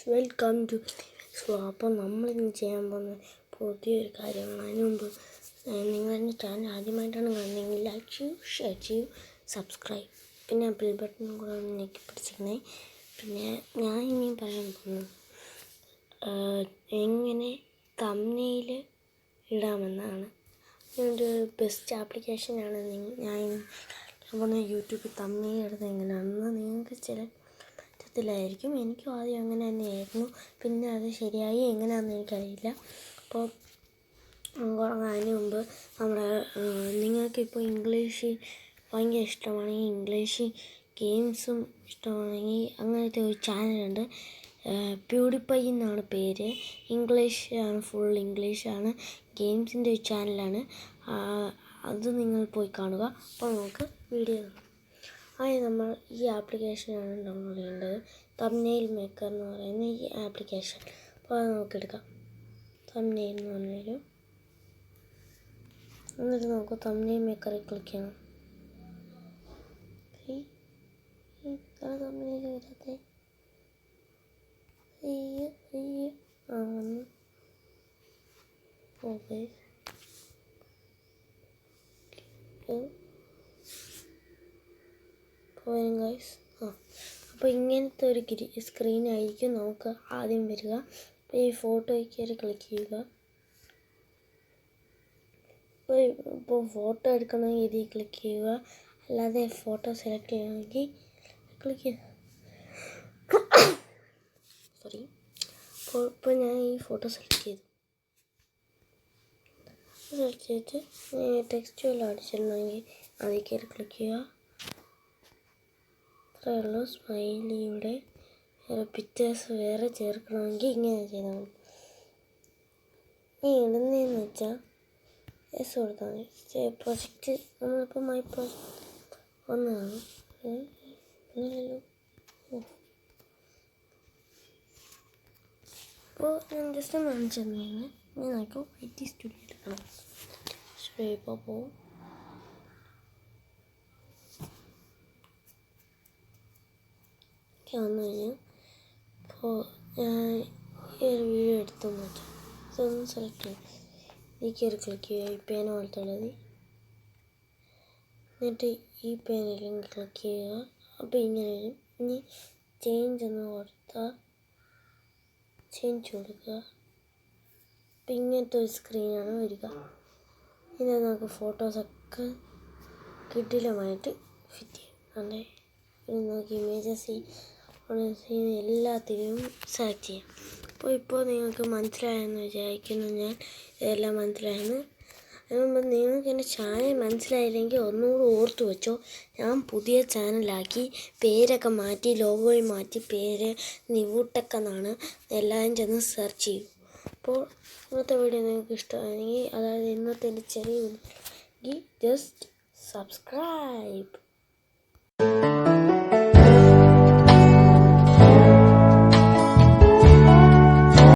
Welcome to അപ്പോൾ നമ്മളിന്ന് ചെയ്യാൻ പോകുന്ന പുതിയൊരു കാര്യമാണ്. അതിന് മുമ്പ് നിങ്ങളുടെ ചാനൽ ആദ്യമായിട്ടാണ് കാണുന്നതെങ്കിൽ ലൈക്ക് ചെയ്യൂ, ഷെയർ ചെയ്യൂ, സബ്സ്ക്രൈബ്, പിന്നെ ബെൽ ബട്ടൺ കൂടെ ഒന്ന് ഞെക്കി പിടിച്ചിരിക്കണേ. പിന്നെ ഞാൻ ഇനി പറയാൻ പോകുന്നു എങ്ങനെ തംബ്നെയിൽ ഇടാമെന്നാണ്. ഒരു ബെസ്റ്റ് ആപ്ലിക്കേഷനാണ് ഞാൻ പോകുന്ന യൂട്യൂബിൽ തംബ്നെയിൽ ഇടുന്നത് എങ്ങനെയാണെന്ന് നിങ്ങൾക്ക് ചില ത്തിലായിരിക്കും. എനിക്കും ആദ്യം അങ്ങനെ തന്നെയായിരുന്നു, പിന്നെ അത് ശരിയായി എങ്ങനെയാണെന്ന് എനിക്കറിയില്ല. അപ്പോൾ അതിന് മുമ്പ് നിങ്ങൾക്കിപ്പോൾ ഇംഗ്ലീഷ് ഭയങ്കര ഇഷ്ടമാണെങ്കിൽ, ഇംഗ്ലീഷ് ഗെയിംസും ഇഷ്ടമാണെങ്കിൽ അങ്ങനത്തെ ഒരു ചാനലുണ്ട്. പ്യൂഡിഫൈ എന്നാണ് പേര്. ഇംഗ്ലീഷാണ്, ഫുൾ ഇംഗ്ലീഷാണ്. ഗെയിംസിൻ്റെ ഒരു ചാനലാണ്. അത് നിങ്ങൾ പോയി കാണുക. അപ്പോൾ നമുക്ക് വീഡിയോ കാണാം. നമ്മൾ ഈ ആപ്ലിക്കേഷനാണ് ഡൗൺലോഡ് ചെയ്യേണ്ടത്. തംബ്നെയിൽ മേക്കർ എന്ന് പറയുന്ന ഈ ആപ്ലിക്കേഷൻ. അപ്പോൾ അത് നമുക്കെടുക്കാം. തംബ്നെയിൽ എന്ന് പറഞ്ഞൊരു, എന്നിട്ട് നമുക്ക് തംബ്നെയിൽ മേക്കറിൽ ക്ലിക്ക് ചെയ്യണം. തംബ്നെയിൽ വരാതെ വന്നു. ഓക്കെ, വരും ഗൈസ്. അപ്പോൾ ഇങ്ങനത്തെ ഒരു സ്ക്രീനായിരിക്കും നമുക്ക് ആദ്യം വരിക. അപ്പോൾ ഈ ഫോട്ടോയിൽ കയറി ക്ലിക്ക് ചെയ്യുക. ഇപ്പോൾ ഫോട്ടോ എടുക്കണമെങ്കിൽ ഇതിൽ ക്ലിക്ക് ചെയ്യുക, അല്ലാതെ ഫോട്ടോ സെലക്ട് ചെയ്യണമെങ്കിൽ ക്ലിക്ക് ചെയ്യുക. ഇപ്പോൾ ഞാൻ ഈ ഫോട്ടോ സെലക്ട് ചെയ്തിട്ട് ടെക്സ്റ്റ് വല്ലതും അടിച്ചിട്ടുണ്ടെങ്കിൽ അതിൽ കയറി ക്ലിക്ക് ചെയ്യുക. അത്രയേ ഉള്ളൂ. സ്മൈലിയുടെ പിക്ചേഴ്സ് വേറെ ചേർക്കണമെങ്കിൽ ഇങ്ങനെ ചെയ്താൽ മതി. ഈ ഇടുന്നതെന്ന് വെച്ചാൽ എസ് കൊടുത്താൽ മതി. പ്രൊജക്റ്റ് നമ്മളിപ്പോൾ മൈ പ്രൊജക്റ്റ് ഒന്നാണ്. അപ്പോൾ ഞാൻ ജസ്റ്റ് കാണിച്ചു തന്നെയാണ്. ഞാൻ നോക്കും IT സ്റ്റുഡിയോ എടുക്കണം. സ്റ്റുഡിയോ ഇപ്പോൾ പോവും. വന്നു കഴിഞ്ഞാൽ ഇപ്പോൾ ഞാൻ ഈ ഒരു വീഡിയോ എടുത്തെന്ന് വെച്ചാൽ ഇതൊന്ന് സെലക്ട് ചെയ്യും. ഈ കയറി ക്ലിക്ക് ചെയ്യുക. ഈ പേന പോലത്തെ ഉള്ളത്, എന്നിട്ട് ഈ പേനയിലും ക്ലിക്ക് ചെയ്യുക. അപ്പോൾ ഇങ്ങനെ വരും. ഇനി ചേഞ്ച് എന്ന് കൊടുത്താൽ ചേഞ്ച് കൊടുക്കുക. അപ്പം ഇങ്ങനത്തെ ഒരു സ്ക്രീനാണ് വരിക. ഇനി നമുക്ക് ഫോട്ടോസൊക്കെ കിടിലമായിട്ട് ഫിറ്റ് ചെയ്യും. അതെ, നമുക്ക് ഇമേജസ് എല്ലാത്തിനും സെലക്ട് ചെയ്യാം. ഇപ്പോൾ നിങ്ങൾക്ക് മനസ്സിലായെന്ന് വിചാരിക്കുന്നു. ഞാൻ ഇതെല്ലാം മനസ്സിലായെന്ന്. അതുകൊണ്ട് നിങ്ങൾക്ക് എൻ്റെ ചാനൽ മനസ്സിലായില്ലെങ്കിൽ ഒന്നുകൂടി ഓർത്തു വെച്ചോ. ഞാൻ പുതിയ ചാനലാക്കി, പേരൊക്കെ മാറ്റി, ലോഗോയിൽ മാറ്റി, പേര് നിവൂടെക് എന്നാണ്. എല്ലാവരും ചെന്ന് സെർച്ച് ചെയ്യും. അപ്പോൾ ഇന്നത്തെ വീഡിയോ നിങ്ങൾക്ക് ഇഷ്ടമാണെങ്കിൽ, അതായത് ഇന്നത്തെ എൻ്റെ ചെറിയ വീഡിയോ, ജസ്റ്റ് സബ്സ്ക്രൈബ്.